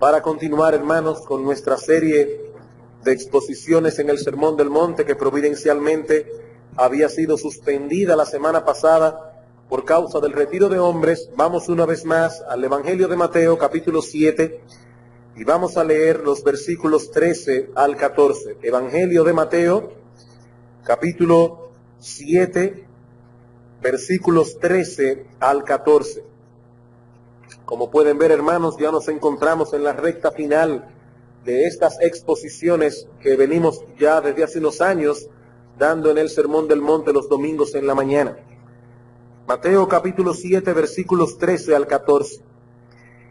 para continuar, hermanos, con nuestra serie de exposiciones en el Sermón del Monte, que providencialmente había sido suspendida la semana pasada por causa del retiro de hombres. Vamos una vez más al Evangelio de Mateo, capítulo 7, y vamos a leer los versículos 13 al 14. Evangelio de Mateo, capítulo 7, versículos 13 al 14. Como pueden ver, hermanos, ya nos encontramos en la recta final de estas exposiciones que venimos ya desde hace unos años dando en el Sermón del Monte los domingos en la mañana. Mateo capítulo 7, versículos 13 al 14.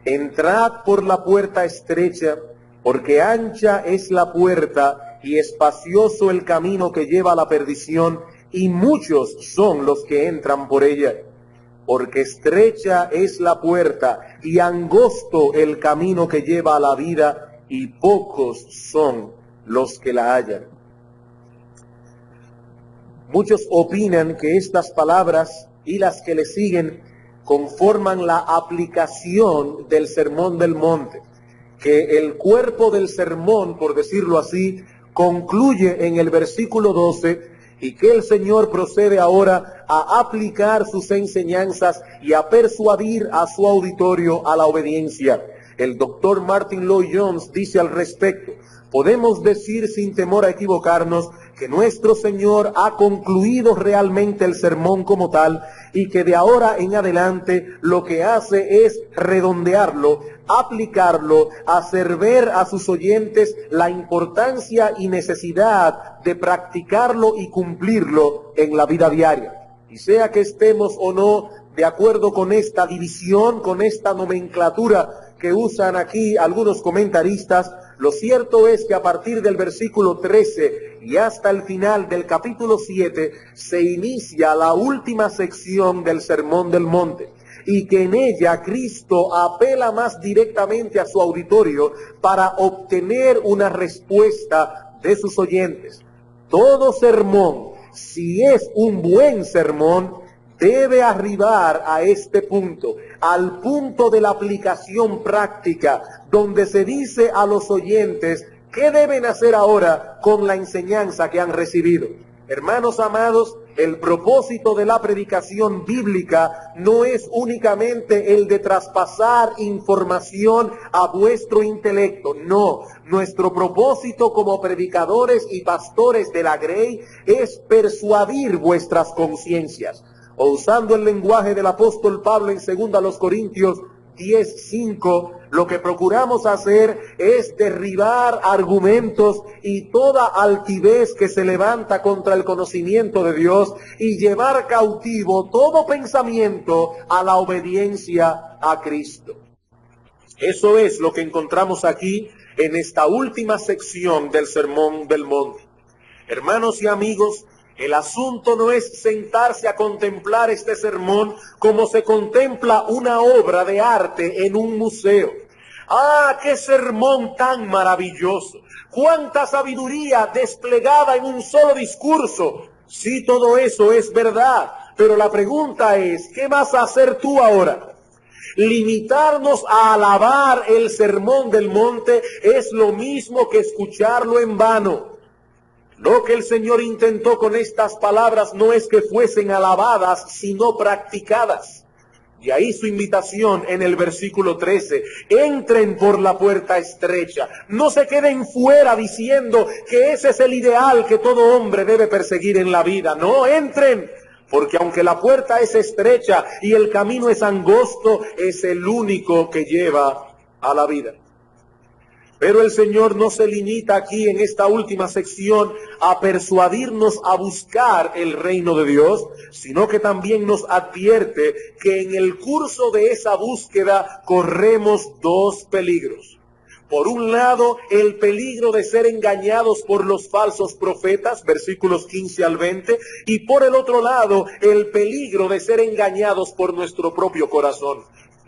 Entrad por la puerta estrecha, porque ancha es la puerta y espacioso el camino que lleva a la perdición, y muchos son los que entran por ella. Porque estrecha es la puerta y angosto el camino que lleva a la vida, y pocos son los que la hallan. Muchos opinan que estas palabras y las que le siguen conforman la aplicación del Sermón del Monte, que el cuerpo del sermón, por decirlo así, concluye en el versículo 12, y que el Señor procede ahora a aplicar sus enseñanzas y a persuadir a su auditorio a la obediencia. El doctor Martin Lloyd-Jones dice al respecto: podemos decir sin temor a equivocarnos que nuestro Señor ha concluido realmente el sermón como tal, y que de ahora en adelante lo que hace es redondearlo, aplicarlo, hacer ver a sus oyentes la importancia y necesidad de practicarlo y cumplirlo en la vida diaria. Y sea que estemos o no de acuerdo con esta división, con esta nomenclatura que usan aquí algunos comentaristas, lo cierto es que a partir del versículo 13 y hasta el final del capítulo 7 se inicia la última sección del Sermón del Monte, y que en ella Cristo apela más directamente a su auditorio para obtener una respuesta de sus oyentes. Todo sermón, si es un buen sermón, debe arribar a este punto, al punto de la aplicación práctica, donde se dice a los oyentes qué deben hacer ahora con la enseñanza que han recibido. Hermanos amados, el propósito de la predicación bíblica no es únicamente el de traspasar información a vuestro intelecto. No, nuestro propósito como predicadores y pastores de la Grey es persuadir vuestras conciencias. O usando el lenguaje del apóstol Pablo en 2 Corintios 10:5, lo que procuramos hacer es derribar argumentos y toda altivez que se levanta contra el conocimiento de Dios, y llevar cautivo todo pensamiento a la obediencia a Cristo. Eso es lo que encontramos aquí en esta última sección del Sermón del Monte. Hermanos y amigos, el asunto no es sentarse a contemplar este sermón como se contempla una obra de arte en un museo. ¡Ah, qué sermón tan maravilloso! ¡Cuánta sabiduría desplegada en un solo discurso! Sí, todo eso es verdad, pero la pregunta es, ¿qué vas a hacer tú ahora? Limitarnos a alabar el Sermón del Monte es lo mismo que escucharlo en vano. Lo que el Señor intentó con estas palabras no es que fuesen alabadas, sino practicadas. Y ahí su invitación en el versículo 13, entren por la puerta estrecha. No se queden fuera diciendo que ese es el ideal que todo hombre debe perseguir en la vida. No, entren, porque aunque la puerta es estrecha y el camino es angosto, es el único que lleva a la vida. Pero el Señor no se limita aquí en esta última sección a persuadirnos a buscar el reino de Dios, sino que también nos advierte que en el curso de esa búsqueda corremos dos peligros. Por un lado, el peligro de ser engañados por los falsos profetas, versículos 15 al 20, y por el otro lado, el peligro de ser engañados por nuestro propio corazón.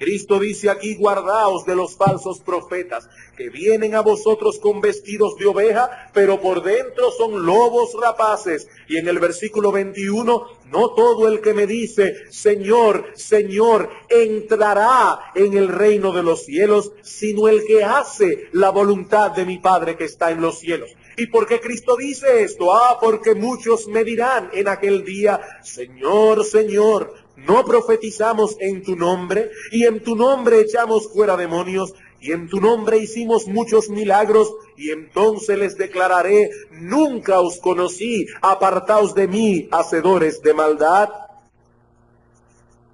Cristo dice aquí: guardaos de los falsos profetas, que vienen a vosotros con vestidos de oveja, pero por dentro son lobos rapaces. Y en el versículo 21, no todo el que me dice, Señor, Señor, entrará en el reino de los cielos, sino el que hace la voluntad de mi Padre que está en los cielos. ¿Y por qué Cristo dice esto? Porque muchos me dirán en aquel día: Señor, Señor, ¿no profetizamos en tu nombre? Y en tu nombre echamos fuera demonios, y en tu nombre hicimos muchos milagros. Y entonces les declararé: nunca os conocí, apartaos de mí, hacedores de maldad.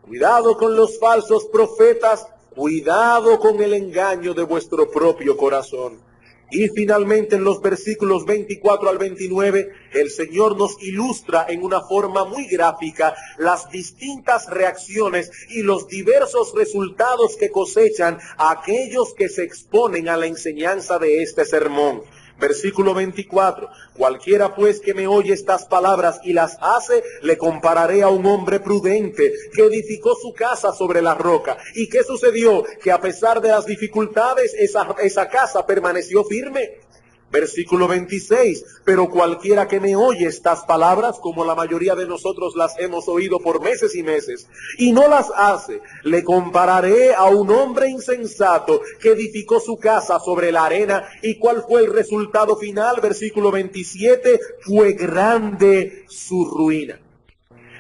Cuidado con los falsos profetas, cuidado con el engaño de vuestro propio corazón. Y finalmente en los versículos 24 al 29, el Señor nos ilustra en una forma muy gráfica las distintas reacciones y los diversos resultados que cosechan aquellos que se exponen a la enseñanza de este sermón. Versículo 24, cualquiera pues que me oye estas palabras y las hace, le compararé a un hombre prudente que edificó su casa sobre la roca. ¿Y qué sucedió? Que a pesar de las dificultades, esa casa permaneció firme. Versículo 26, pero cualquiera que me oye estas palabras, como la mayoría de nosotros las hemos oído por meses y meses, y no las hace, le compararé a un hombre insensato que edificó su casa sobre la arena. ¿Y cuál fue el resultado final? Versículo 27, fue grande su ruina.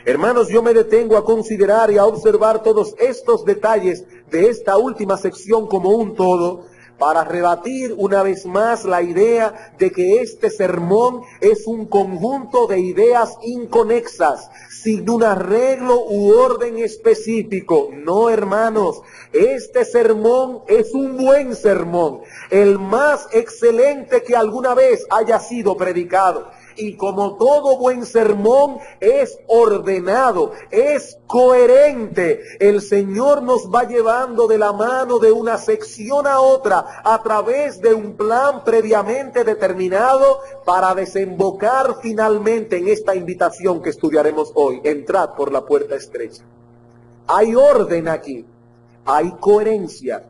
Hermanos, yo me detengo a considerar y a observar todos estos detalles de esta última sección como un todo, para rebatir una vez más la idea de que este sermón es un conjunto de ideas inconexas, sin un arreglo u orden específico. No, hermanos, este sermón es un buen sermón, el más excelente que alguna vez haya sido predicado. Y como todo buen sermón, es ordenado, es coherente. El Señor nos va llevando de la mano de una sección a otra a través de un plan previamente determinado para desembocar finalmente en esta invitación que estudiaremos hoy: entrad por la puerta estrecha. Hay orden aquí, hay coherencia.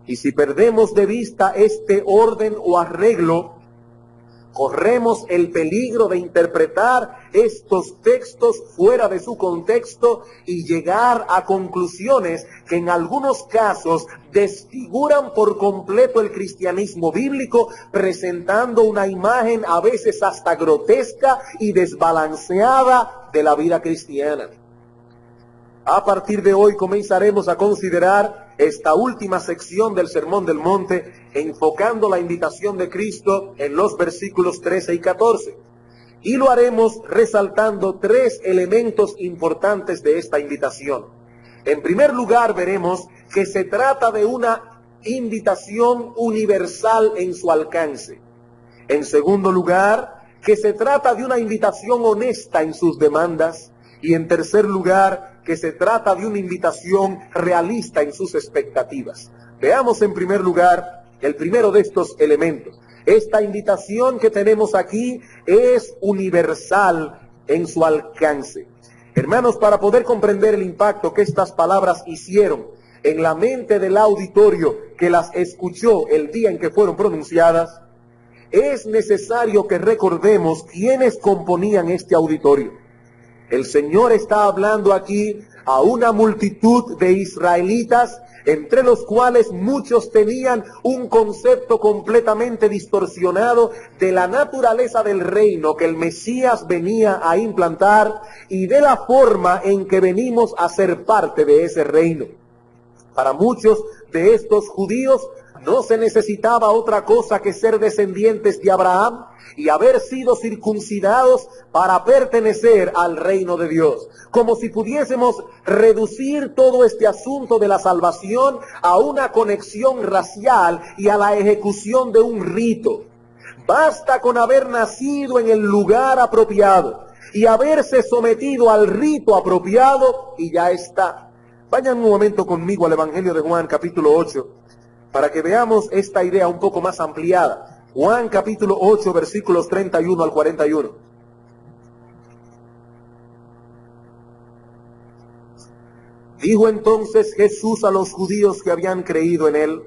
Y si perdemos de vista este orden o arreglo, corremos el peligro de interpretar estos textos fuera de su contexto y llegar a conclusiones que en algunos casos desfiguran por completo el cristianismo bíblico, presentando una imagen a veces hasta grotesca y desbalanceada de la vida cristiana. A partir de hoy comenzaremos a considerar esta última sección del Sermón del Monte, enfocando la invitación de Cristo en los versículos 13 y 14. Y lo haremos resaltando tres elementos importantes de esta invitación. En primer lugar, veremos que se trata de una invitación universal en su alcance. En segundo lugar, que se trata de una invitación honesta en sus demandas. Y en tercer lugar, que se trata de una invitación realista en sus expectativas. Veamos en primer lugar el primero de estos elementos. Esta invitación que tenemos aquí es universal en su alcance. Hermanos, para poder comprender el impacto que estas palabras hicieron en la mente del auditorio que las escuchó el día en que fueron pronunciadas, es necesario que recordemos quiénes componían este auditorio. El Señor está hablando aquí a una multitud de israelitas, entre los cuales muchos tenían un concepto completamente distorsionado de la naturaleza del reino que el Mesías venía a implantar y de la forma en que venimos a ser parte de ese reino. Para muchos de estos judíos no se necesitaba otra cosa que ser descendientes de Abraham y haber sido circuncidados para pertenecer al reino de Dios. Como si pudiésemos reducir todo este asunto de la salvación a una conexión racial y a la ejecución de un rito. Basta con haber nacido en el lugar apropiado y haberse sometido al rito apropiado y ya está. Vayan un momento conmigo al Evangelio de Juan, capítulo 8, para que veamos esta idea un poco más ampliada. Juan capítulo 8, versículos 31 al 41. Dijo entonces Jesús a los judíos que habían creído en él: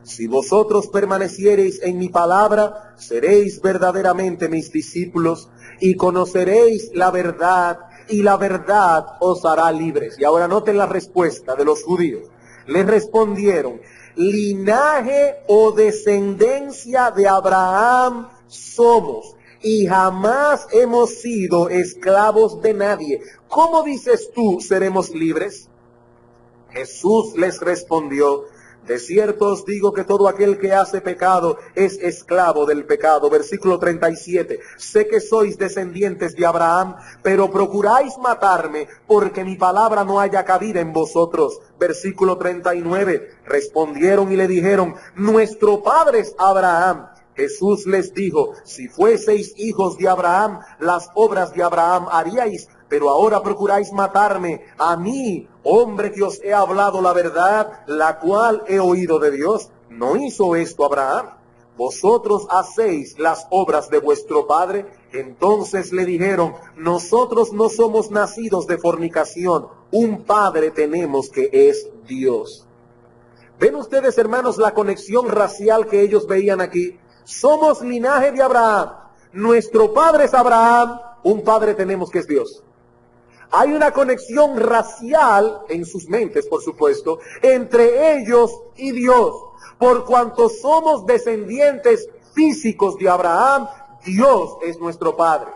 si vosotros permaneciereis en mi palabra, seréis verdaderamente mis discípulos y conoceréis la verdad, y la verdad os hará libres. Y ahora noten la respuesta de los judíos. Les respondieron: linaje o descendencia de Abraham somos, y jamás hemos sido esclavos de nadie. ¿Cómo dices tú, seremos libres? Jesús les respondió: de cierto os digo que todo aquel que hace pecado es esclavo del pecado. Versículo 37. Sé que sois descendientes de Abraham, pero procuráis matarme, porque mi palabra no haya cabida en vosotros. Versículo 39. Respondieron y le dijeron: nuestro padre es Abraham. Jesús les dijo: si fueseis hijos de Abraham, las obras de Abraham haríais, pero ahora procuráis matarme, a mí, hombre que os he hablado la verdad, la cual he oído de Dios. ¿No hizo esto Abraham? Vosotros hacéis las obras de vuestro padre. Entonces le dijeron: nosotros no somos nacidos de fornicación, un padre tenemos que es Dios. ¿Ven ustedes, hermanos, la conexión racial que ellos veían aquí? Somos linaje de Abraham, nuestro padre es Abraham, un padre tenemos que es Dios. Hay una conexión racial en sus mentes, por supuesto, entre ellos y Dios. Por cuanto somos descendientes físicos de Abraham, Dios es nuestro Padre.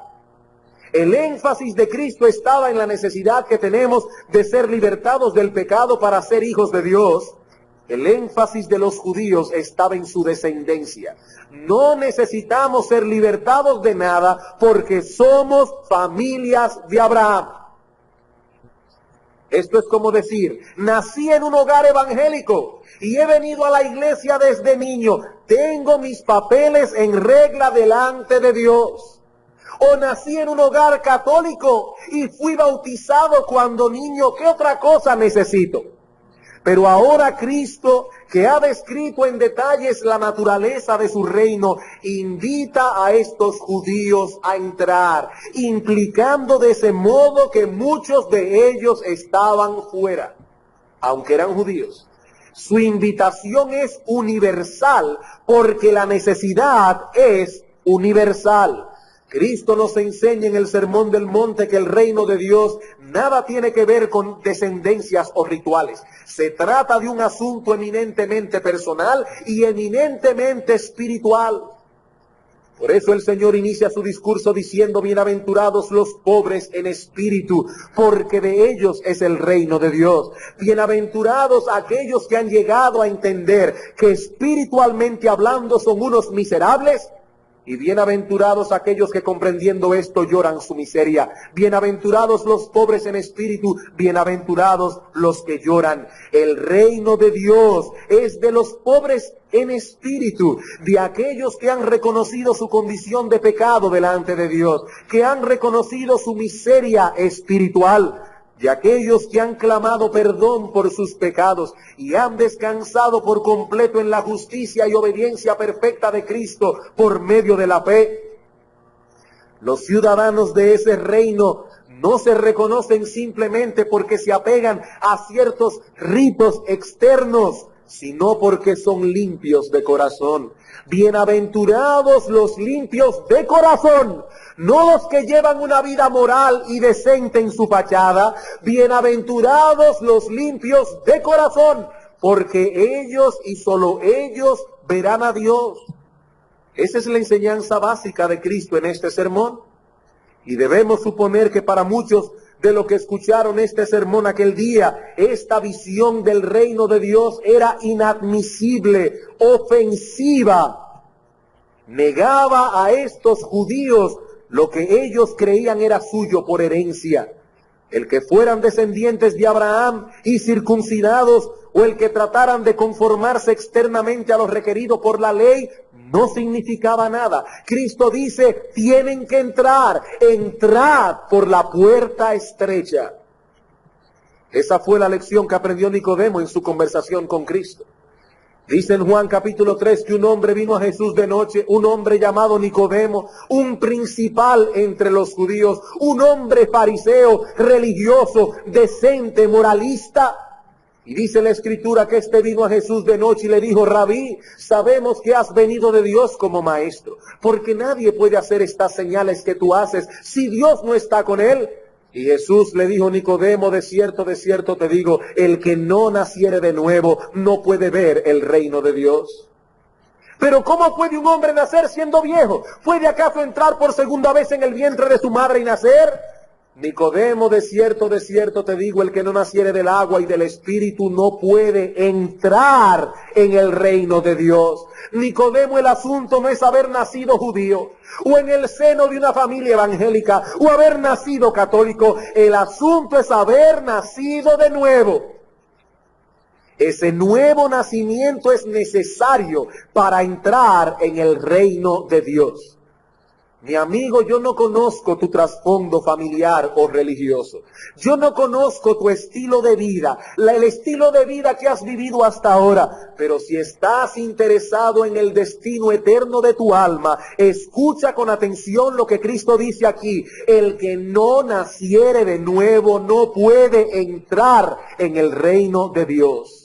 El énfasis de Cristo estaba en la necesidad que tenemos de ser libertados del pecado para ser hijos de Dios. El énfasis de los judíos estaba en su descendencia. No necesitamos ser libertados de nada porque somos familias de Abraham. Esto es como decir: nací en un hogar evangélico y he venido a la iglesia desde niño. Tengo mis papeles en regla delante de Dios. O nací en un hogar católico y fui bautizado cuando niño. ¿Qué otra cosa necesito? Pero ahora Cristo, que ha descrito en detalles la naturaleza de su reino, invita a estos judíos a entrar, implicando de ese modo que muchos de ellos estaban fuera, aunque eran judíos. Su invitación es universal, porque la necesidad es universal. Cristo nos enseña en el Sermón del Monte que el reino de Dios nada tiene que ver con descendencias o rituales. Se trata de un asunto eminentemente personal y eminentemente espiritual. Por eso el Señor inicia su discurso diciendo: bienaventurados los pobres en espíritu, porque de ellos es el reino de Dios. Bienaventurados aquellos que han llegado a entender que espiritualmente hablando son unos miserables. Y bienaventurados aquellos que comprendiendo esto lloran su miseria. Bienaventurados los pobres en espíritu, bienaventurados los que lloran. El reino de Dios es de los pobres en espíritu, de aquellos que han reconocido su condición de pecado delante de Dios, que han reconocido su miseria espiritual, de aquellos que han clamado perdón por sus pecados y han descansado por completo en la justicia y obediencia perfecta de Cristo por medio de la fe. Los ciudadanos de ese reino no se reconocen simplemente porque se apegan a ciertos ritos externos, sino porque son limpios de corazón. Bienaventurados los limpios de corazón, no los que llevan una vida moral y decente en su fachada. Bienaventurados los limpios de corazón, porque ellos y solo ellos verán a Dios. Esa es la enseñanza básica de Cristo en este sermón. Y debemos suponer que para muchos de los que escucharon este sermón aquel día, esta visión del reino de Dios era inadmisible, ofensiva. Negaba a estos judíos lo que ellos creían era suyo por herencia. El que fueran descendientes de Abraham y circuncidados, o el que trataran de conformarse externamente a lo requerido por la ley, no significaba nada. Cristo dice: tienen que entrar, entrad por la puerta estrecha. Esa fue la lección que aprendió Nicodemo en su conversación con Cristo. Dice en Juan capítulo 3 que un hombre vino a Jesús de noche, un hombre llamado Nicodemo, un principal entre los judíos, un hombre fariseo, religioso, decente, moralista. Y dice la Escritura que este vino a Jesús de noche y le dijo: Rabí, sabemos que has venido de Dios como maestro, porque nadie puede hacer estas señales que tú haces si Dios no está con él. Y Jesús le dijo: Nicodemo, de cierto te digo, el que no naciere de nuevo no puede ver el reino de Dios. Pero ¿cómo puede un hombre nacer siendo viejo? ¿Puede acaso entrar por segunda vez en el vientre de su madre y nacer? Nicodemo, de cierto te digo, el que no naciere del agua y del Espíritu no puede entrar en el reino de Dios. Nicodemo, el asunto no es haber nacido judío, o en el seno de una familia evangélica, o haber nacido católico. El asunto es haber nacido de nuevo. Ese nuevo nacimiento es necesario para entrar en el reino de Dios. Mi amigo, yo no conozco tu trasfondo familiar o religioso. Yo no conozco tu estilo de vida, el estilo de vida que has vivido hasta ahora. Pero si estás interesado en el destino eterno de tu alma, escucha con atención lo que Cristo dice aquí: el que no naciere de nuevo no puede entrar en el reino de Dios.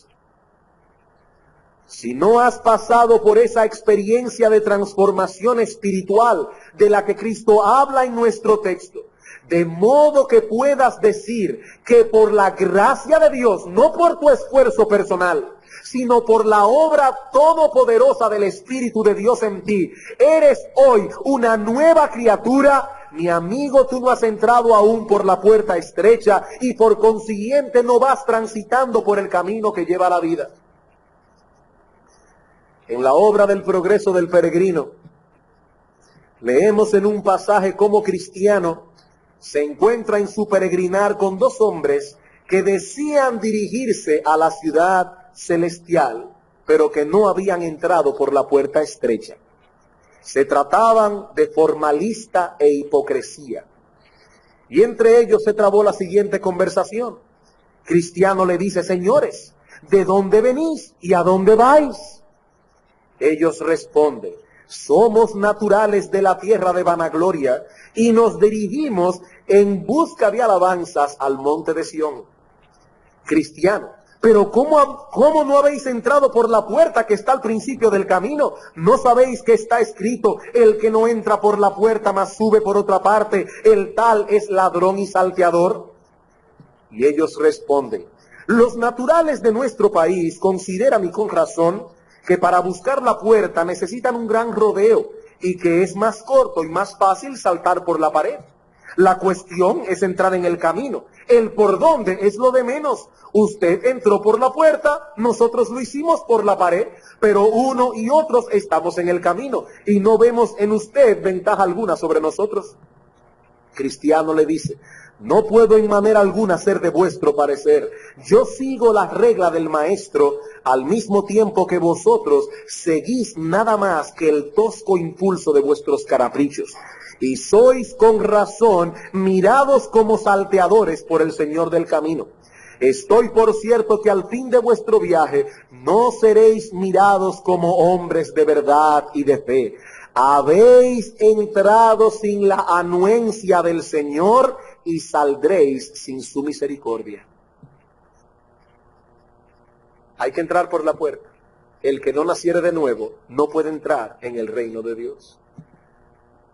Si no has pasado por esa experiencia de transformación espiritual de la que Cristo habla en nuestro texto, de modo que puedas decir que por la gracia de Dios, no por tu esfuerzo personal, sino por la obra todopoderosa del Espíritu de Dios en ti, eres hoy una nueva criatura, mi amigo, tú no has entrado aún por la puerta estrecha y por consiguiente no vas transitando por el camino que lleva a la vida. En la obra del progreso del peregrino, leemos en un pasaje cómo Cristiano se encuentra en su peregrinar con dos hombres que decían dirigirse a la ciudad celestial, pero que no habían entrado por la puerta estrecha. Se trataban de formalista e hipocresía. Y entre ellos se trabó la siguiente conversación. Cristiano le dice: señores, ¿de dónde venís y a dónde vais? Ellos responden: somos naturales de la tierra de vanagloria y nos dirigimos en busca de alabanzas al monte de Sión. Cristiano: pero ¿cómo no habéis entrado por la puerta que está al principio del camino? ¿No sabéis que está escrito: el que no entra por la puerta mas sube por otra parte, el tal es ladrón y salteador? Y ellos responden: los naturales de nuestro país consideran, y con razón, que para buscar la puerta necesitan un gran rodeo y que es más corto y más fácil saltar por la pared. La cuestión es entrar en el camino. El por dónde es lo de menos. Usted entró por la puerta, nosotros lo hicimos por la pared, pero uno y otros estamos en el camino y no vemos en usted ventaja alguna sobre nosotros. Cristiano le dice: no puedo en manera alguna ser de vuestro parecer. Yo sigo la regla del maestro, al mismo tiempo que vosotros seguís nada más que el tosco impulso de vuestros caprichos. Y sois con razón mirados como salteadores por el Señor del camino. Estoy por cierto que al fin de vuestro viaje no seréis mirados como hombres de verdad y de fe. Habéis entrado sin la anuencia del Señor y saldréis sin su misericordia. Hay que entrar por la puerta. El que no naciere de nuevo no puede entrar en el reino de Dios.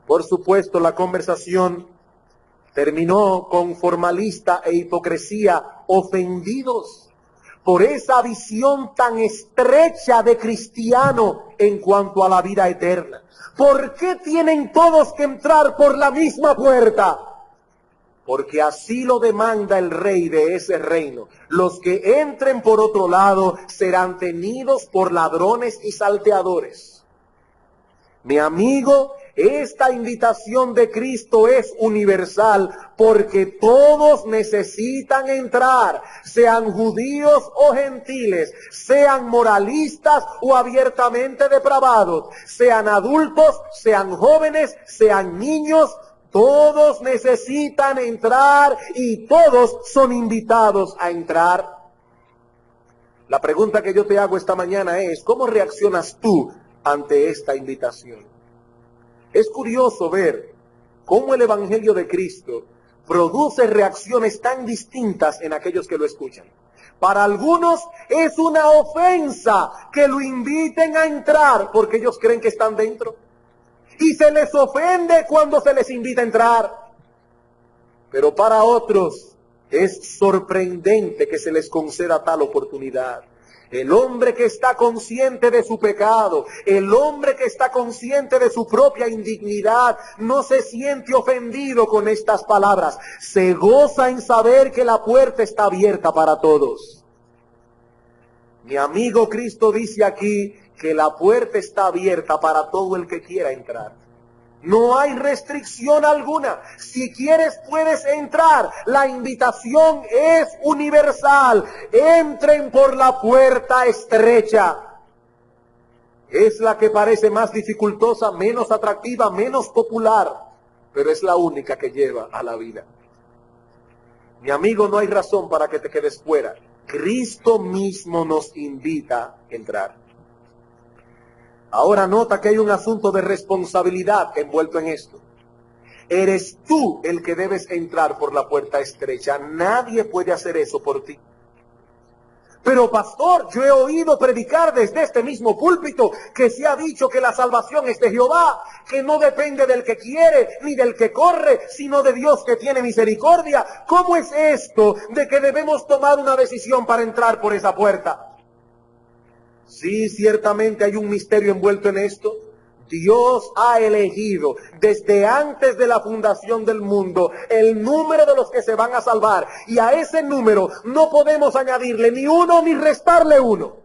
Por supuesto, la conversación terminó con formalista e hipocresía ofendidos por esa visión tan estrecha de Cristiano en cuanto a la vida eterna. ¿Por qué tienen todos que entrar por la misma puerta? Porque así lo demanda el rey de ese reino. Los que entren por otro lado serán tenidos por ladrones y salteadores. Mi amigo, esta invitación de Cristo es universal porque todos necesitan entrar, sean judíos o gentiles, sean moralistas o abiertamente depravados, sean adultos, sean jóvenes, sean niños. Todos necesitan entrar y todos son invitados a entrar. La pregunta que yo te hago esta mañana es, ¿cómo reaccionas tú ante esta invitación? Es curioso ver cómo el Evangelio de Cristo produce reacciones tan distintas en aquellos que lo escuchan. Para algunos es una ofensa que lo inviten a entrar porque ellos creen que están dentro. Y se les ofende cuando se les invita a entrar. Pero para otros es sorprendente que se les conceda tal oportunidad. El hombre que está consciente de su pecado, el hombre que está consciente de su propia indignidad, no se siente ofendido con estas palabras. Se goza en saber que la puerta está abierta para todos. Mi amigo, Cristo dice aquí que la puerta está abierta para todo el que quiera entrar. No hay restricción alguna. Si quieres puedes entrar. La invitación es universal. Entren por la puerta estrecha. Es la que parece más dificultosa, menos atractiva, menos popular, pero es la única que lleva a la vida. Mi amigo, no hay razón para que te quedes fuera. Cristo mismo nos invita a entrar. Ahora nota que hay un asunto de responsabilidad envuelto en esto. Eres tú el que debes entrar por la puerta estrecha. Nadie puede hacer eso por ti. Pero pastor, yo he oído predicar desde este mismo púlpito que se ha dicho que la salvación es de Jehová, que no depende del que quiere ni del que corre, sino de Dios que tiene misericordia. ¿Cómo es esto de que debemos tomar una decisión para entrar por esa puerta? Sí, ciertamente hay un misterio envuelto en esto. Dios ha elegido desde antes de la fundación del mundo el número de los que se van a salvar. Y a ese número no podemos añadirle ni uno ni restarle uno.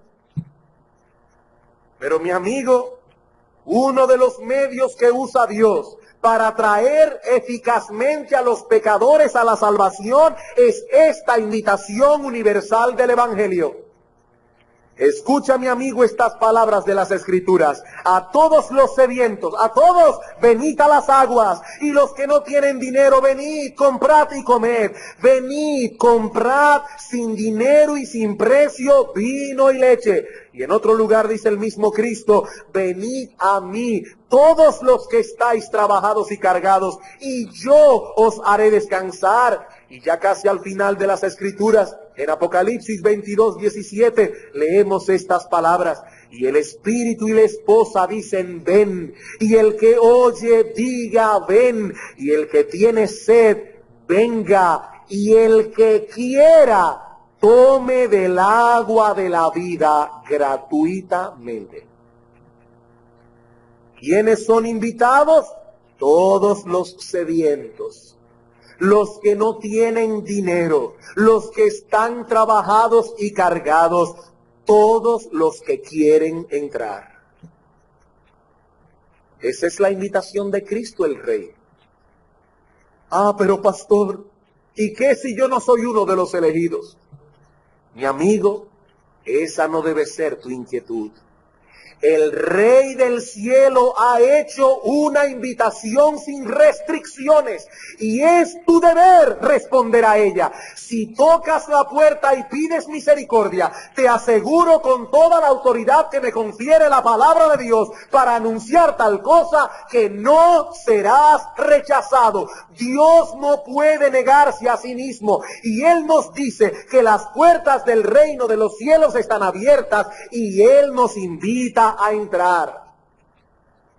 Pero mi amigo, uno de los medios que usa Dios para atraer eficazmente a los pecadores a la salvación es esta invitación universal del Evangelio. Escucha, mi amigo, estas palabras de las Escrituras. A todos los sedientos, a todos, venid a las aguas. Y los que no tienen dinero, venid, comprad y comed. Venid, comprad sin dinero y sin precio vino y leche. Y en otro lugar dice el mismo Cristo, venid a mí, todos los que estáis trabajados y cargados, y yo os haré descansar. Y ya casi al final de las Escrituras, en Apocalipsis 22:17, leemos estas palabras. Y el Espíritu y la esposa dicen, ven. Y el que oye, diga, ven. Y el que tiene sed, venga. Y el que quiera, tome del agua de la vida gratuitamente. ¿Quiénes son invitados? Todos los sedientos. Los que no tienen dinero, los que están trabajados y cargados, todos los que quieren entrar. Esa es la invitación de Cristo el Rey. Ah, pero pastor, ¿y qué si yo no soy uno de los elegidos? Mi amigo, esa no debe ser tu inquietud. El Rey del cielo ha hecho una invitación sin restricciones y es tu deber responder a ella. Si tocas la puerta y pides misericordia, te aseguro con toda la autoridad que me confiere la palabra de Dios para anunciar tal cosa que no serás rechazado. Dios no puede negarse a sí mismo y Él nos dice que las puertas del reino de los cielos están abiertas y Él nos invita a entrar.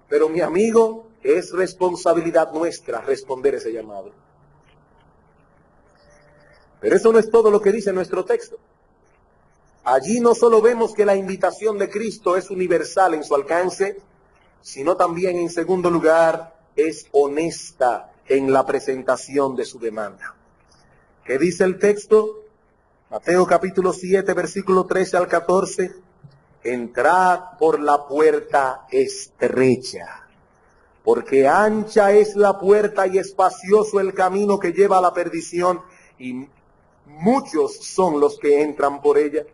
Pero mi amigo, es responsabilidad nuestra responder ese llamado. Pero eso no es todo lo que dice nuestro texto. Allí no solo vemos que la invitación de Cristo es universal en su alcance, sino también, en segundo lugar, es honesta en la presentación de su demanda. ¿Qué dice el texto? Mateo capítulo 7, versículo 13 al 14. Entrad por la puerta estrecha, porque ancha es la puerta y espacioso el camino que lleva a la perdición, y muchos son los que entran por ella.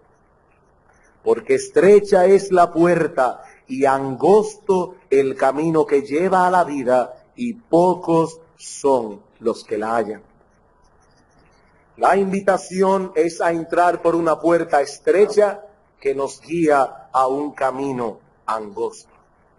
Porque estrecha es la puerta y angosto el camino que lleva a la vida, y pocos son los que la hallan. La invitación es a entrar por una puerta estrecha que nos guía a un camino angosto.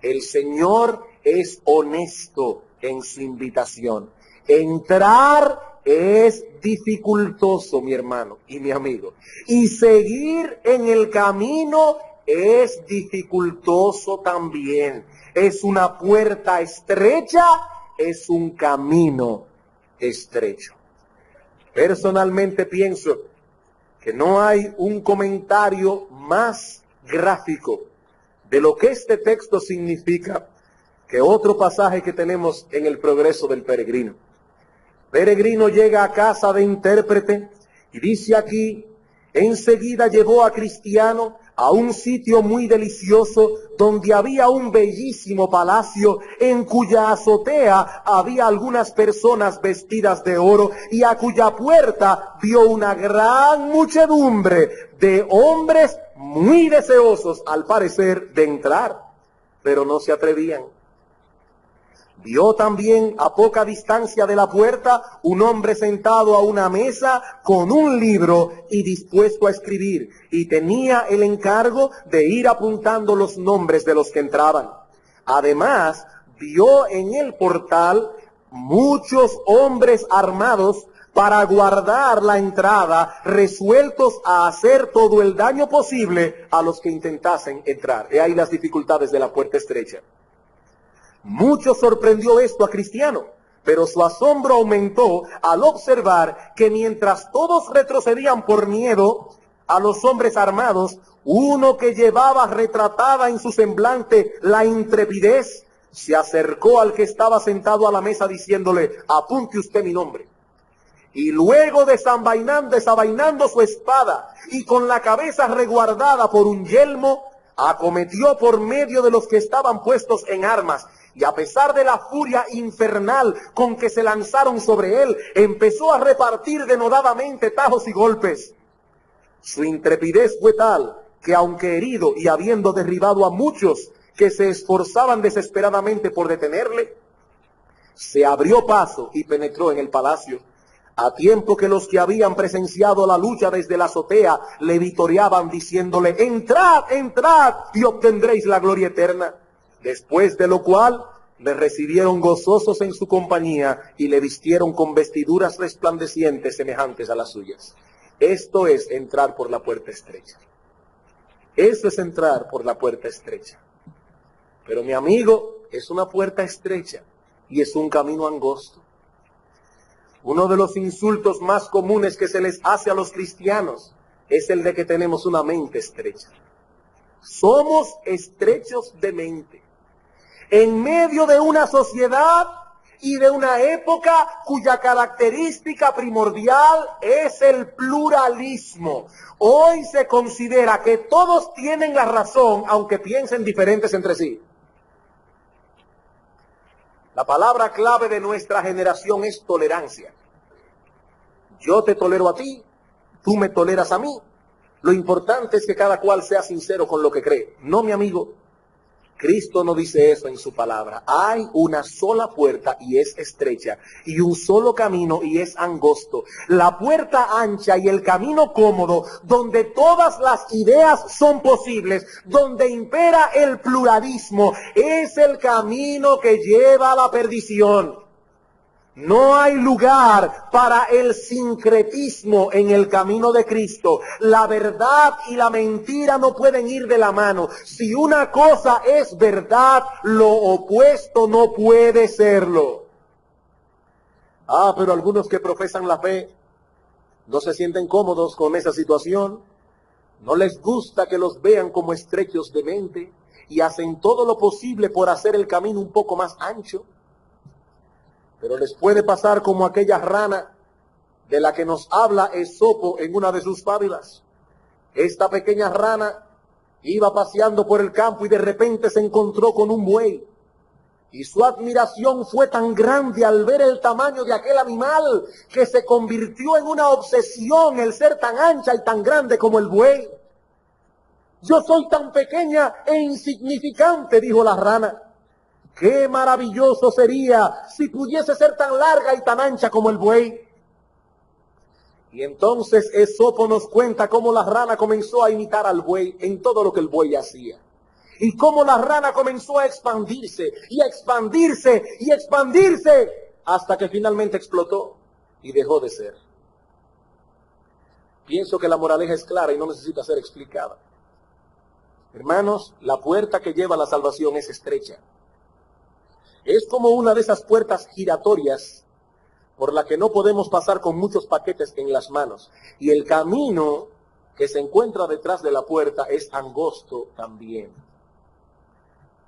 El Señor es honesto en su invitación. Entrar es dificultoso, mi hermano y mi amigo. Y seguir en el camino es dificultoso también. Es una puerta estrecha, es un camino estrecho. Personalmente pienso que no hay un comentario más gráfico de lo que este texto significa que otro pasaje que tenemos en el progreso del peregrino. Peregrino llega a casa de intérprete y dice aquí, enseguida llevó a Cristiano a un sitio muy delicioso donde había un bellísimo palacio en cuya azotea había algunas personas vestidas de oro y a cuya puerta vio una gran muchedumbre de hombres muy deseosos, al parecer, de entrar, pero no se atrevían. Vio también a poca distancia de la puerta un hombre sentado a una mesa con un libro y dispuesto a escribir, y tenía el encargo de ir apuntando los nombres de los que entraban. Además, vio en el portal muchos hombres armados para guardar la entrada, resueltos a hacer todo el daño posible a los que intentasen entrar. He ahí las dificultades de la puerta estrecha. Mucho sorprendió esto a Cristiano, pero su asombro aumentó al observar que mientras todos retrocedían por miedo a los hombres armados, uno que llevaba retratada en su semblante la intrepidez, se acercó al que estaba sentado a la mesa diciéndole, apunte usted mi nombre. Y luego desenvainando su espada y con la cabeza resguardada por un yelmo, acometió por medio de los que estaban puestos en armas, y a pesar de la furia infernal con que se lanzaron sobre él, empezó a repartir denodadamente tajos y golpes. Su intrepidez fue tal que, aunque herido y habiendo derribado a muchos que se esforzaban desesperadamente por detenerle, se abrió paso y penetró en el palacio, a tiempo que los que habían presenciado la lucha desde la azotea le vitoreaban diciéndole, entrad, entrad y obtendréis la gloria eterna. Después de lo cual le recibieron gozosos en su compañía y le vistieron con vestiduras resplandecientes semejantes a las suyas. Esto es entrar por la puerta estrecha. Eso es entrar por la puerta estrecha. Pero mi amigo, es una puerta estrecha y es un camino angosto. Uno de los insultos más comunes que se les hace a los cristianos es el de que tenemos una mente estrecha. Somos estrechos de mente. En medio de una sociedad y de una época cuya característica primordial es el pluralismo. Hoy se considera que todos tienen la razón, aunque piensen diferentes entre sí. La palabra clave de nuestra generación es tolerancia. Yo te tolero a ti, tú me toleras a mí. Lo importante es que cada cual sea sincero con lo que cree. No, mi amigo, Cristo no dice eso en su palabra. Hay una sola puerta y es estrecha, y un solo camino y es angosto. La puerta ancha y el camino cómodo, donde todas las ideas son posibles, donde impera el pluralismo, es el camino que lleva a la perdición. No hay lugar para el sincretismo en el camino de Cristo. La verdad y la mentira no pueden ir de la mano. Si una cosa es verdad, lo opuesto no puede serlo. Pero algunos que profesan la fe no se sienten cómodos con esa situación. No les gusta que los vean como estrechos de mente y hacen todo lo posible por hacer el camino un poco más ancho. Pero les puede pasar como aquella rana de la que nos habla Esopo en una de sus fábulas. Esta pequeña rana iba paseando por el campo y de repente se encontró con un buey. Y su admiración fue tan grande al ver el tamaño de aquel animal que se convirtió en una obsesión el ser tan ancha y tan grande como el buey. Yo soy tan pequeña e insignificante, dijo la rana. ¡Qué maravilloso sería si pudiese ser tan larga y tan ancha como el buey! Y entonces Esopo nos cuenta cómo la rana comenzó a imitar al buey en todo lo que el buey hacía. Y cómo la rana comenzó a expandirse y a expandirse y a expandirse hasta que finalmente explotó y dejó de ser. Pienso que la moraleja es clara y no necesita ser explicada. Hermanos, la puerta que lleva a la salvación es estrecha. Es como una de esas puertas giratorias por la que no podemos pasar con muchos paquetes en las manos. Y el camino que se encuentra detrás de la puerta es angosto también.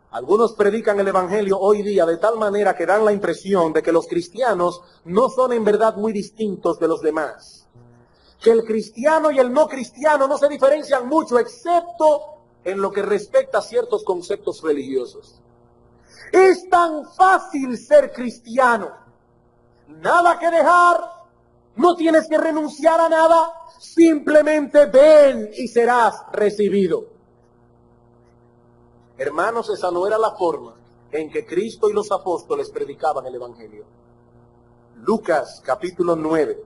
Algunos predican el evangelio hoy día de tal manera que dan la impresión de que los cristianos no son en verdad muy distintos de los demás. Que el cristiano y el no cristiano no se diferencian mucho, excepto en lo que respecta a ciertos conceptos religiosos. Es tan fácil ser cristiano. Nada que dejar, no tienes que renunciar a nada, simplemente ven y serás recibido. Hermanos, esa no era la forma en que Cristo y los apóstoles predicaban el evangelio. Lucas capítulo 9.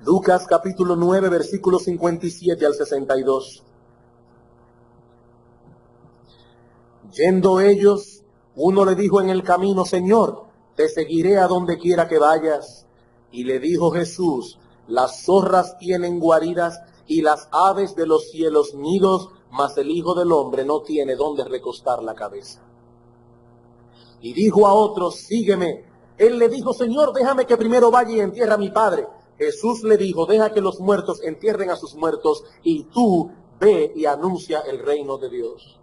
Lucas capítulo 9, versículos 57 al 62. Yendo ellos, uno le dijo en el camino: Señor, te seguiré a donde quiera que vayas. Y le dijo Jesús: las zorras tienen guaridas y las aves de los cielos nidos, mas el Hijo del Hombre no tiene dónde recostar la cabeza. Y dijo a otros: sígueme. Él le dijo: Señor, déjame que primero vaya y entierre a mi padre. Jesús le dijo: deja que los muertos entierren a sus muertos, y tú ve y anuncia el reino de Dios.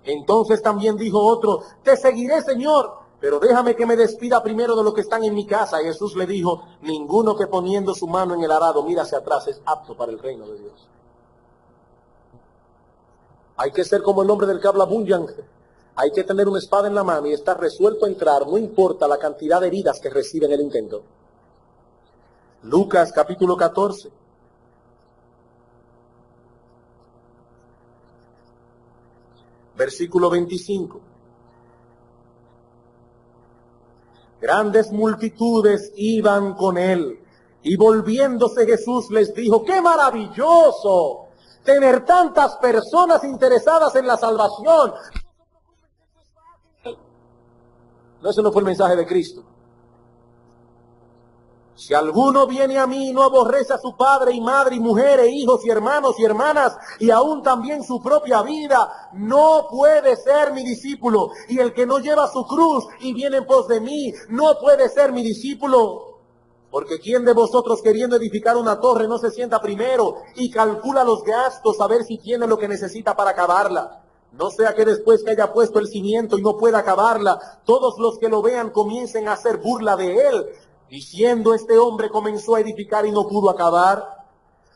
Entonces también dijo otro: te seguiré, Señor, pero déjame que me despida primero de los que están en mi casa. Y Jesús le dijo: ninguno que poniendo su mano en el arado mira hacia atrás es apto para el reino de Dios. Hay que ser como el hombre del que habla Bunyan. Hay que tener una espada en la mano y estar resuelto a entrar, no importa la cantidad de heridas que recibe en el intento. Lucas capítulo 14. Versículo 25. Grandes multitudes iban con él, y volviéndose Jesús les dijo: ¡qué maravilloso tener tantas personas interesadas en la salvación! No, ese no fue el mensaje de Cristo. Si alguno viene a mí y no aborrece a su padre y madre y mujer e hijos y hermanos y hermanas y aún también su propia vida, no puede ser mi discípulo. Y el que no lleva su cruz y viene en pos de mí, no puede ser mi discípulo. Porque ¿quién de vosotros, queriendo edificar una torre, no se sienta primero y calcula los gastos a ver si tiene lo que necesita para acabarla? No sea que después que haya puesto el cimiento y no pueda acabarla, todos los que lo vean comiencen a hacer burla de él, diciendo: este hombre comenzó a edificar y no pudo acabar.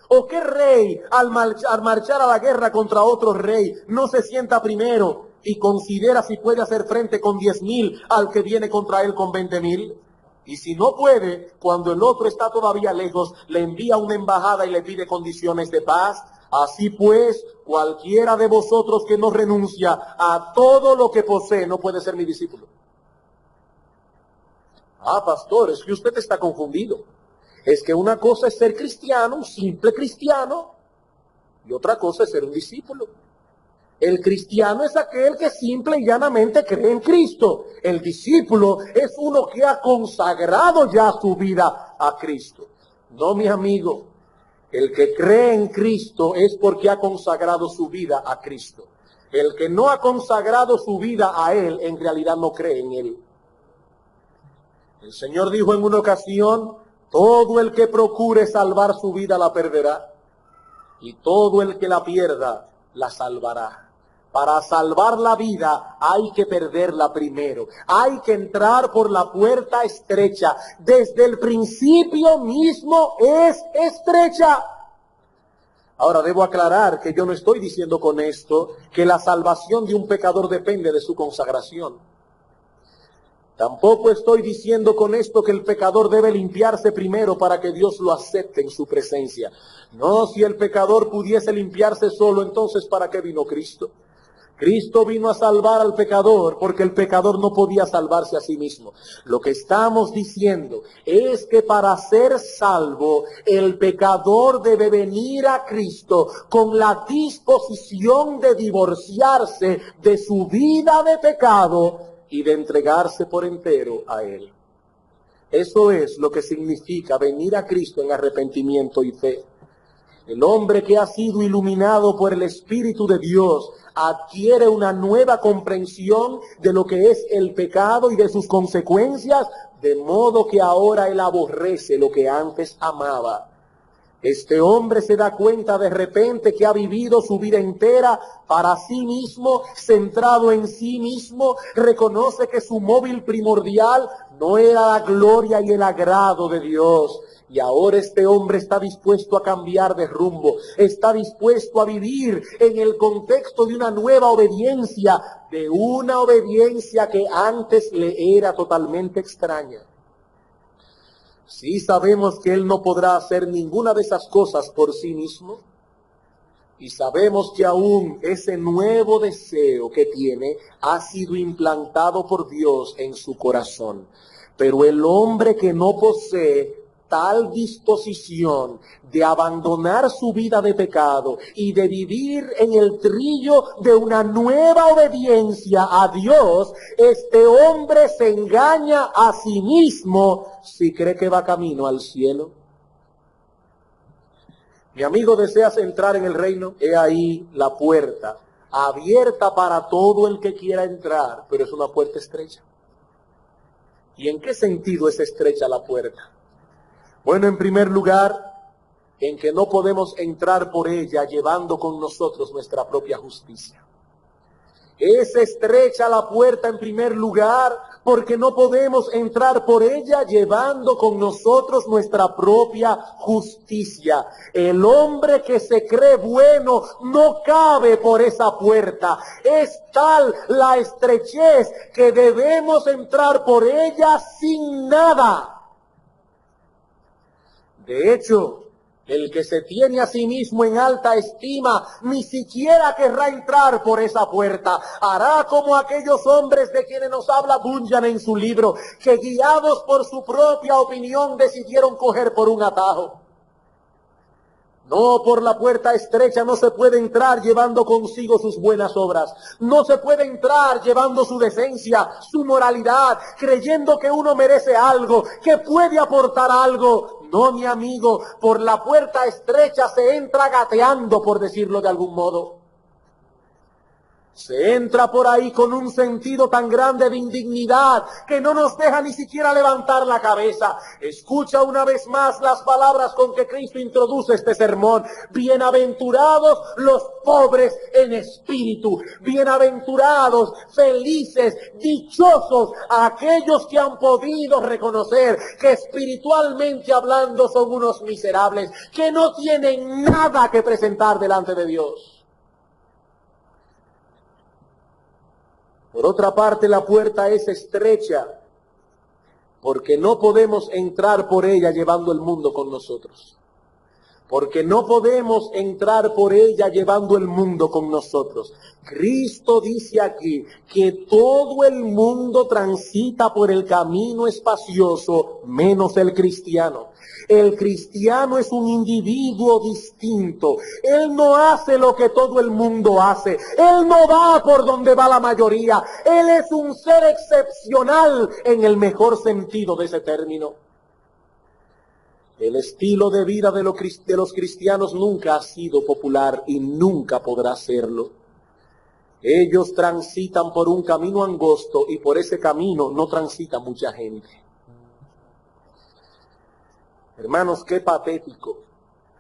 ¿O qué rey al marchar a la guerra contra otro rey no se sienta primero y considera si puede hacer frente con 10,000 al que viene contra él con 20,000? Y si no puede, cuando el otro está todavía lejos, le envía una embajada y le pide condiciones de paz. Así pues, cualquiera de vosotros que no renuncia a todo lo que posee no puede ser mi discípulo. Ah, pastor, es que usted está confundido. Es que una cosa es ser cristiano, un simple cristiano, y otra cosa es ser un discípulo. El cristiano es aquel que simple y llanamente cree en Cristo. El discípulo es uno que ha consagrado ya su vida a Cristo. No, mi amigo, el que cree en Cristo es porque ha consagrado su vida a Cristo. El que no ha consagrado su vida a Él, en realidad no cree en Él. El Señor dijo en una ocasión: todo el que procure salvar su vida la perderá, y todo el que la pierda la salvará. Para salvar la vida hay que perderla primero. Hay que entrar por la puerta estrecha. Desde el principio mismo es estrecha. Ahora, debo aclarar que yo no estoy diciendo con esto que la salvación de un pecador depende de su consagración. Tampoco estoy diciendo con esto que el pecador debe limpiarse primero para que Dios lo acepte en su presencia. No, si el pecador pudiese limpiarse solo, entonces ¿para qué vino Cristo? Cristo vino a salvar al pecador porque el pecador no podía salvarse a sí mismo. Lo que estamos diciendo es que para ser salvo, el pecador debe venir a Cristo con la disposición de divorciarse de su vida de pecado y de entregarse por entero a Él. Eso es lo que significa venir a Cristo en arrepentimiento y fe. El hombre que ha sido iluminado por el Espíritu de Dios adquiere una nueva comprensión de lo que es el pecado y de sus consecuencias, de modo que ahora él aborrece lo que antes amaba. Este hombre se da cuenta de repente que ha vivido su vida entera para sí mismo, centrado en sí mismo, reconoce que su móvil primordial no era la gloria y el agrado de Dios. Y ahora este hombre está dispuesto a cambiar de rumbo, está dispuesto a vivir en el contexto de una nueva obediencia, de una obediencia que antes le era totalmente extraña. Sí sabemos que él no podrá hacer ninguna de esas cosas por sí mismo, y sabemos que aún ese nuevo deseo que tiene ha sido implantado por Dios en su corazón. Pero el hombre que no posee tal disposición de abandonar su vida de pecado y de vivir en el trillo de una nueva obediencia a Dios, este hombre se engaña a sí mismo si cree que va camino al cielo. Mi amigo, ¿deseas entrar en el reino? He ahí la puerta, abierta para todo el que quiera entrar, pero es una puerta estrecha. ¿Y en qué sentido es estrecha la puerta? Bueno, en primer lugar, en que no podemos entrar por ella llevando con nosotros nuestra propia justicia. Es estrecha la puerta en primer lugar porque no podemos entrar por ella llevando con nosotros nuestra propia justicia. El hombre que se cree bueno no cabe por esa puerta. Es tal la estrechez que debemos entrar por ella sin nada. De hecho, el que se tiene a sí mismo en alta estima ni siquiera querrá entrar por esa puerta. Hará como aquellos hombres de quienes nos habla Bunyan en su libro, que guiados por su propia opinión decidieron coger por un atajo. No, por la puerta estrecha no se puede entrar llevando consigo sus buenas obras. No se puede entrar llevando su decencia, su moralidad, creyendo que uno merece algo, que puede aportar algo. No, mi amigo, por la puerta estrecha se entra gateando, por decirlo de algún modo. Se entra por ahí con un sentido tan grande de indignidad que no nos deja ni siquiera levantar la cabeza. Escucha una vez más las palabras con que Cristo introduce este sermón. Bienaventurados los pobres en espíritu. Bienaventurados, felices, dichosos aquellos que han podido reconocer que espiritualmente hablando son unos miserables, que no tienen nada que presentar delante de Dios. Por otra parte, la puerta es estrecha porque no podemos entrar por ella llevando el mundo con nosotros. Porque no podemos entrar por ella llevando el mundo con nosotros. Cristo dice aquí que todo el mundo transita por el camino espacioso, menos el cristiano. El cristiano es un individuo distinto. Él no hace lo que todo el mundo hace. Él no va por donde va la mayoría. Él es un ser excepcional en el mejor sentido de ese término. El estilo de vida de los cristianos nunca ha sido popular y nunca podrá serlo. Ellos transitan por un camino angosto y por ese camino no transita mucha gente. Hermanos, qué patético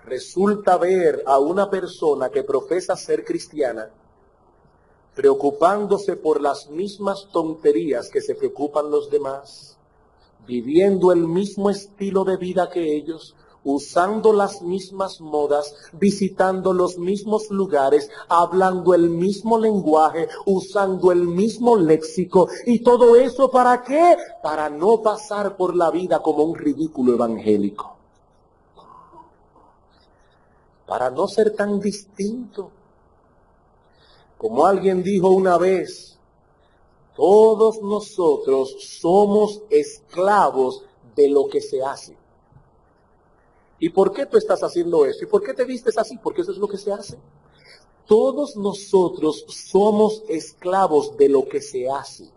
resulta ver a una persona que profesa ser cristiana preocupándose por las mismas tonterías que se preocupan los demás, viviendo el mismo estilo de vida que ellos, usando las mismas modas, visitando los mismos lugares, hablando el mismo lenguaje, usando el mismo léxico. ¿Y todo eso para qué? Para no pasar por la vida como un ridículo evangélico. Para no ser tan distinto. Como alguien dijo una vez, todos nosotros somos esclavos de lo que se hace. ¿Y por qué tú estás haciendo eso? ¿Y por qué te vistes así? Porque eso es lo que se hace. Todos nosotros somos esclavos de lo que se hace.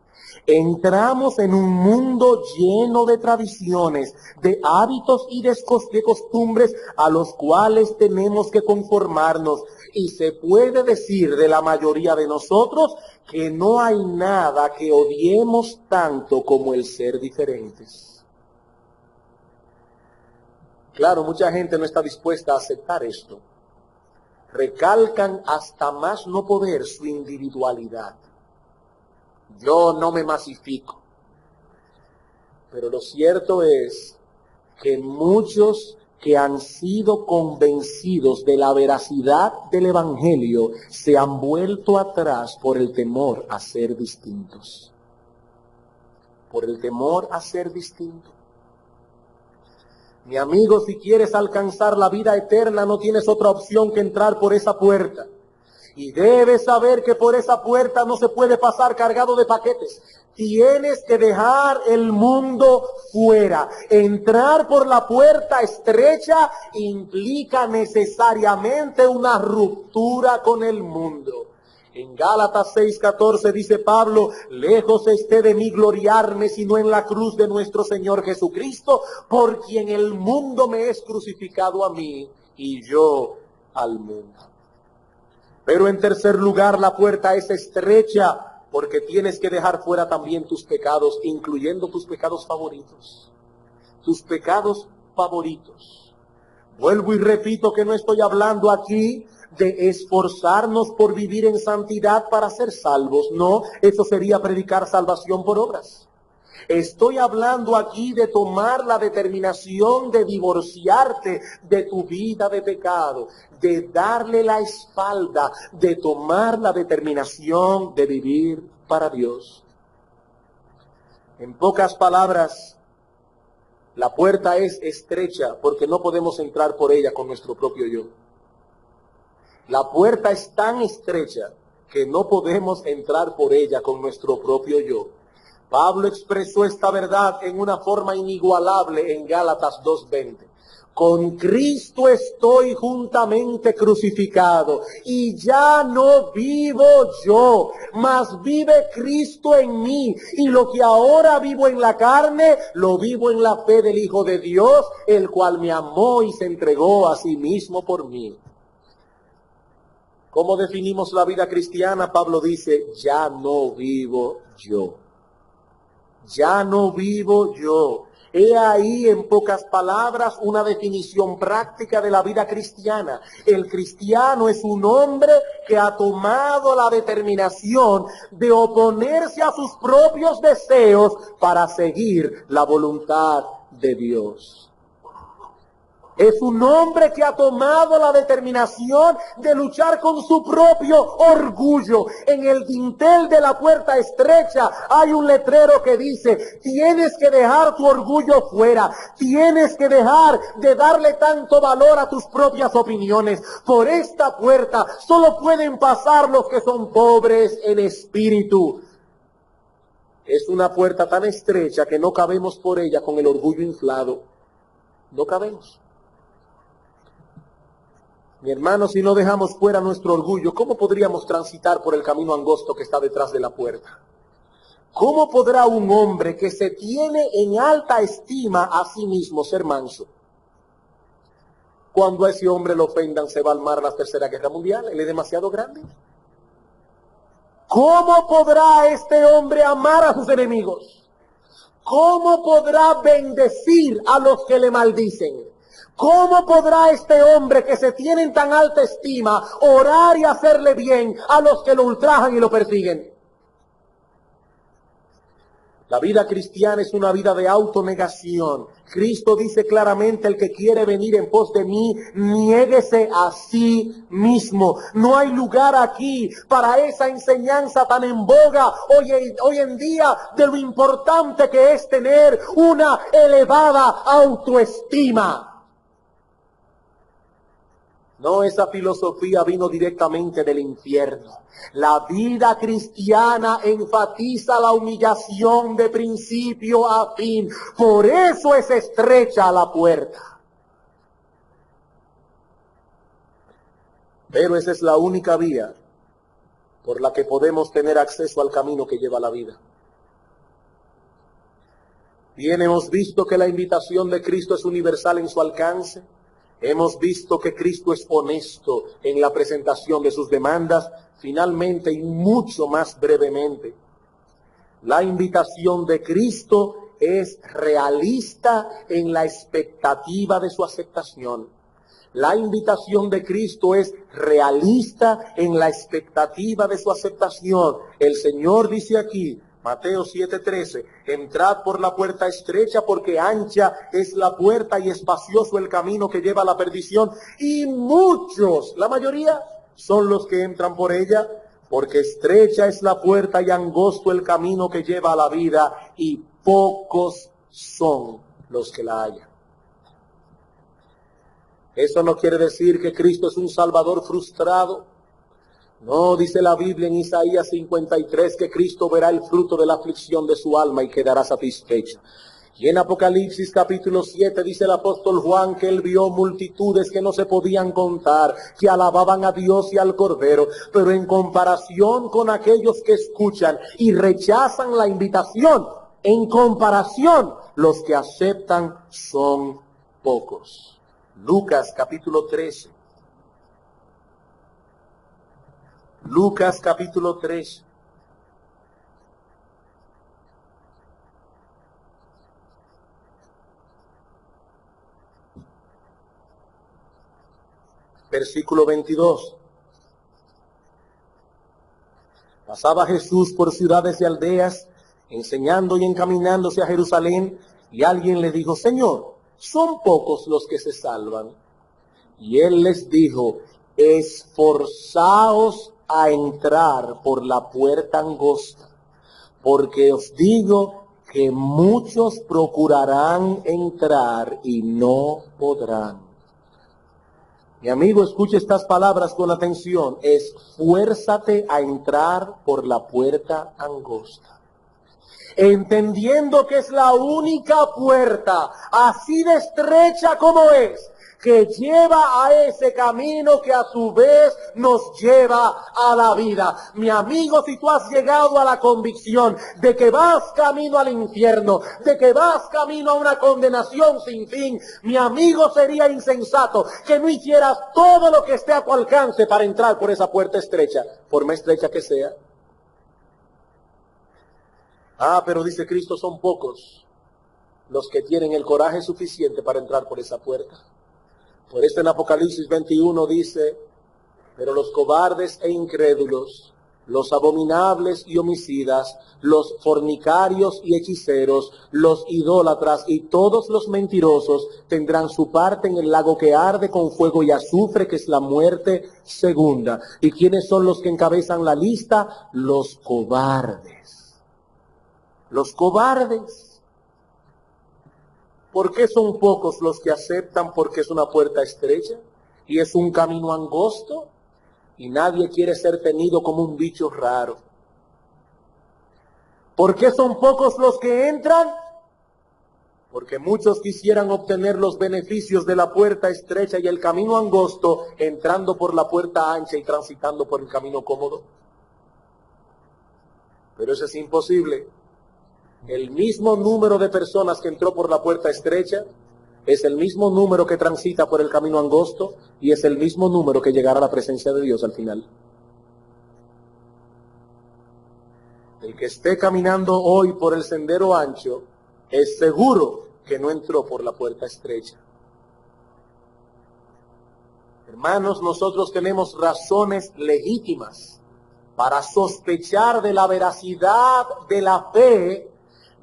Entramos en un mundo lleno de tradiciones, de hábitos y de costumbres a los cuales tenemos que conformarnos. Y se puede decir de la mayoría de nosotros que no hay nada que odiemos tanto como el ser diferentes. Claro, mucha gente no está dispuesta a aceptar esto. Recalcan hasta más no poder su individualidad. Yo no me masifico. Pero lo cierto es que muchos que han sido convencidos de la veracidad del Evangelio se han vuelto atrás por el temor a ser distintos. Por el temor a ser distintos. Mi amigo, si quieres alcanzar la vida eterna, no tienes otra opción que entrar por esa puerta. Y debes saber que por esa puerta no se puede pasar cargado de paquetes. Tienes que dejar el mundo fuera. Entrar por la puerta estrecha implica necesariamente una ruptura con el mundo. En Gálatas 6:14 dice Pablo, lejos esté de mí gloriarme, sino en la cruz de nuestro Señor Jesucristo, por quien el mundo me es crucificado a mí y yo al mundo. Pero en tercer lugar, la puerta es estrecha porque tienes que dejar fuera también tus pecados, incluyendo tus pecados favoritos. Tus pecados favoritos. Vuelvo y repito que no estoy hablando aquí de esforzarnos por vivir en santidad para ser salvos. No, eso sería predicar salvación por obras. Estoy hablando aquí de tomar la determinación de divorciarte de tu vida de pecado, de darle la espalda, de tomar la determinación de vivir para Dios. En pocas palabras, la puerta es estrecha porque no podemos entrar por ella con nuestro propio yo. La puerta es tan estrecha que no podemos entrar por ella con nuestro propio yo. Pablo expresó esta verdad en una forma inigualable en Gálatas 2:20. Con Cristo estoy juntamente crucificado, y ya no vivo yo, mas vive Cristo en mí. Y lo que ahora vivo en la carne, lo vivo en la fe del Hijo de Dios, el cual me amó y se entregó a sí mismo por mí. ¿Cómo definimos la vida cristiana? Pablo dice, ya no vivo yo. Ya no vivo yo. He ahí, en pocas palabras, una definición práctica de la vida cristiana. El cristiano es un hombre que ha tomado la determinación de oponerse a sus propios deseos para seguir la voluntad de Dios. Es un hombre que ha tomado la determinación de luchar con su propio orgullo. En el dintel de la puerta estrecha hay un letrero que dice, tienes que dejar tu orgullo fuera. Tienes que dejar de darle tanto valor a tus propias opiniones. Por esta puerta solo pueden pasar los que son pobres en espíritu. Es una puerta tan estrecha que no cabemos por ella con el orgullo inflado. No cabemos. Mi hermano, si no dejamos fuera nuestro orgullo, ¿cómo podríamos transitar por el camino angosto que está detrás de la puerta? ¿Cómo podrá un hombre que se tiene en alta estima a sí mismo ser manso? Cuando a ese hombre lo ofendan, se va a armar la Tercera Guerra Mundial. Él es demasiado grande. ¿Cómo podrá este hombre amar a sus enemigos? ¿Cómo podrá bendecir a los que le maldicen? ¿Cómo podrá este hombre que se tiene en tan alta estima orar y hacerle bien a los que lo ultrajan y lo persiguen? La vida cristiana es una vida de autonegación. Cristo dice claramente: el que quiere venir en pos de mí, niéguese a sí mismo. No hay lugar aquí para esa enseñanza tan en boga hoy en día de lo importante que es tener una elevada autoestima. No, esa filosofía vino directamente del infierno. La vida cristiana enfatiza la humillación de principio a fin. Por eso es estrecha la puerta. Pero esa es la única vía por la que podemos tener acceso al camino que lleva a la vida. Bien, hemos visto que la invitación de Cristo es universal en su alcance. Hemos visto que Cristo es honesto en la presentación de sus demandas. Finalmente, y mucho más brevemente, la invitación de Cristo es realista en la expectativa de su aceptación. La invitación de Cristo es realista en la expectativa de su aceptación. El Señor dice aquí, Mateo 7:13, entrad por la puerta estrecha, porque ancha es la puerta y espacioso el camino que lleva a la perdición, y muchos, la mayoría, son los que entran por ella, porque estrecha es la puerta y angosto el camino que lleva a la vida, y pocos son los que la hallan. Eso no quiere decir que Cristo es un Salvador frustrado. No, dice la Biblia en Isaías 53 que Cristo verá el fruto de la aflicción de su alma y quedará satisfecho. Y en Apocalipsis capítulo 7 dice el apóstol Juan que él vio multitudes que no se podían contar, que alababan a Dios y al Cordero, pero en comparación con aquellos que escuchan y rechazan la invitación, en comparación, los que aceptan son pocos. Lucas capítulo 13. Lucas capítulo 3. Versículo 22. Pasaba Jesús por ciudades y aldeas, enseñando y encaminándose a Jerusalén, y alguien le dijo: Señor, ¿son pocos los que se salvan? Y él les dijo: esforzaos a entrar por la puerta angosta, porque os digo que muchos procurarán entrar y no podrán. Mi amigo, escuche estas palabras con atención. Esfuérzate a entrar por la puerta angosta, entendiendo que es la única puerta, así de estrecha como es, que lleva a ese camino que a su vez nos lleva a la vida. Mi amigo, si tú has llegado a la convicción de que vas camino al infierno, de que vas camino a una condenación sin fin, mi amigo, sería insensato que no hicieras todo lo que esté a tu alcance para entrar por esa puerta estrecha, por más estrecha que sea. Pero dice Cristo, son pocos los que tienen el coraje suficiente para entrar por esa puerta. Por eso en Apocalipsis 21 dice: pero los cobardes e incrédulos, los abominables y homicidas, los fornicarios y hechiceros, los idólatras y todos los mentirosos tendrán su parte en el lago que arde con fuego y azufre, que es la muerte segunda. ¿Y quiénes son los que encabezan la lista? Los cobardes. Los cobardes. ¿Por qué son pocos los que aceptan? Porque es una puerta estrecha y es un camino angosto y nadie quiere ser tenido como un bicho raro. ¿Por qué son pocos los que entran? Porque muchos quisieran obtener los beneficios de la puerta estrecha y el camino angosto, entrando por la puerta ancha y transitando por el camino cómodo. Pero eso es imposible. El mismo número de personas que entró por la puerta estrecha es el mismo número que transita por el camino angosto y es el mismo número que llegará a la presencia de Dios al final. El que esté caminando hoy por el sendero ancho es seguro que no entró por la puerta estrecha. Hermanos, nosotros tenemos razones legítimas para sospechar de la veracidad de la fe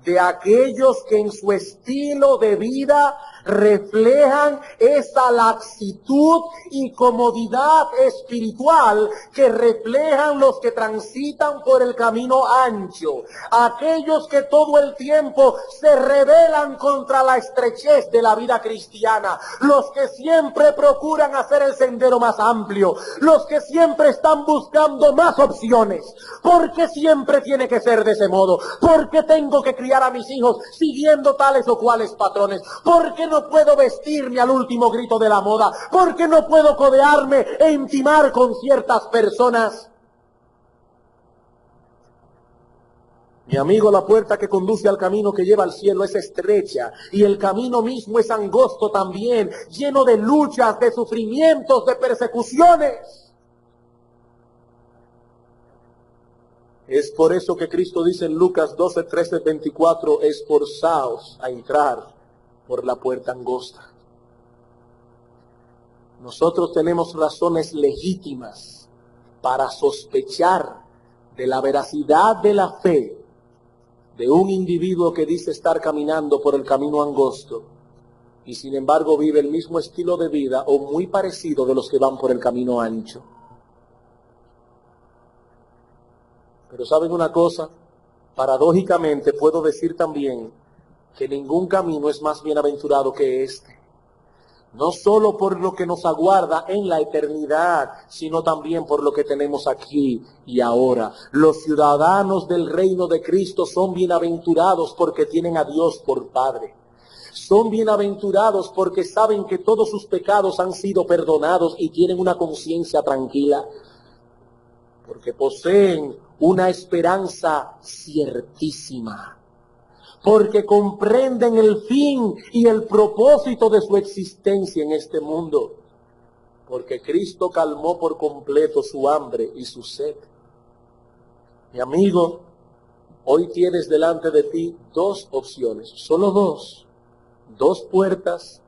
de aquellos que en su estilo de vida reflejan esa laxitud y comodidad espiritual que reflejan los que transitan por el camino ancho, aquellos que todo el tiempo se rebelan contra la estrechez de la vida cristiana, los que siempre procuran hacer el sendero más amplio, los que siempre están buscando más opciones. ¿Por qué siempre tiene que ser de ese modo? ¿Por qué tengo que criar a mis hijos siguiendo tales o cuales patrones? ¿Por qué no puedo vestirme al último grito de la moda? ¿Por qué no puedo codearme e intimar con ciertas personas? Mi amigo, la puerta que conduce al camino que lleva al cielo es estrecha y el camino mismo es angosto también, lleno de luchas, de sufrimientos, de persecuciones. Es por eso que Cristo dice en Lucas 12, 13, 24, esforzaos a entrar por la puerta angosta. Nosotros tenemos razones legítimas para sospechar de la veracidad de la fe de un individuo que dice estar caminando por el camino angosto y sin embargo vive el mismo estilo de vida o muy parecido de los que van por el camino ancho. Pero ¿saben una cosa? Paradójicamente puedo decir también que ningún camino es más bienaventurado que este. No solo por lo que nos aguarda en la eternidad, sino también por lo que tenemos aquí y ahora. Los ciudadanos del reino de Cristo son bienaventurados porque tienen a Dios por Padre. Son bienaventurados porque saben que todos sus pecados han sido perdonados y tienen una conciencia tranquila. Porque poseen una esperanza ciertísima. Porque comprenden el fin y el propósito de su existencia en este mundo. Porque Cristo calmó por completo su hambre y su sed. Mi amigo, hoy tienes delante de ti dos opciones, solo dos puertas,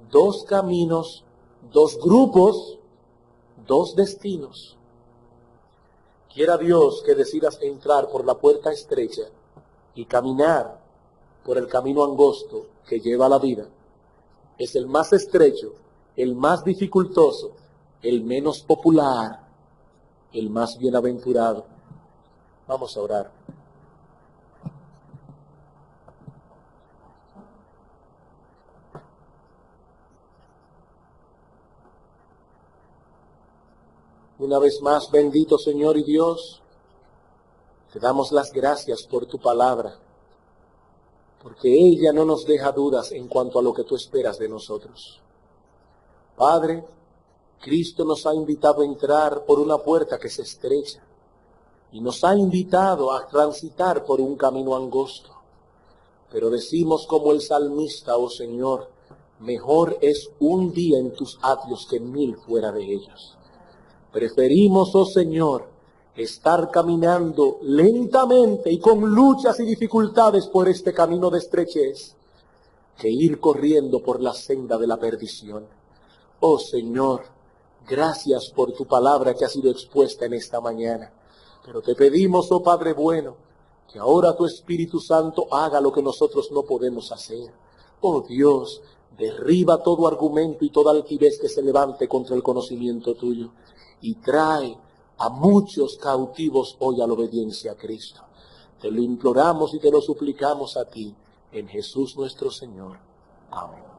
dos caminos, dos grupos, dos destinos. Quiera Dios que decidas entrar por la puerta estrecha y caminar por el camino angosto que lleva a la vida. Es el más estrecho, el más dificultoso, el menos popular, el más bienaventurado. Vamos a orar. Una vez más, bendito Señor y Dios, te damos las gracias por tu palabra, porque ella no nos deja dudas en cuanto a lo que tú esperas de nosotros. Padre, Cristo nos ha invitado a entrar por una puerta que se estrecha y nos ha invitado a transitar por un camino angosto. Pero decimos como el salmista, oh Señor, mejor es un día en tus atrios que 1000 fuera de ellos. Preferimos, oh Señor, estar caminando lentamente y con luchas y dificultades por este camino de estrechez, que ir corriendo por la senda de la perdición. Oh Señor, gracias por tu palabra que ha sido expuesta en esta mañana. Pero te pedimos, oh Padre bueno, que ahora tu Espíritu Santo haga lo que nosotros no podemos hacer. Oh Dios, derriba todo argumento y toda altivez que se levante contra el conocimiento tuyo y trae a muchos cautivos hoy a la obediencia a Cristo. Te lo imploramos y te lo suplicamos a ti, en Jesús nuestro Señor. Amén.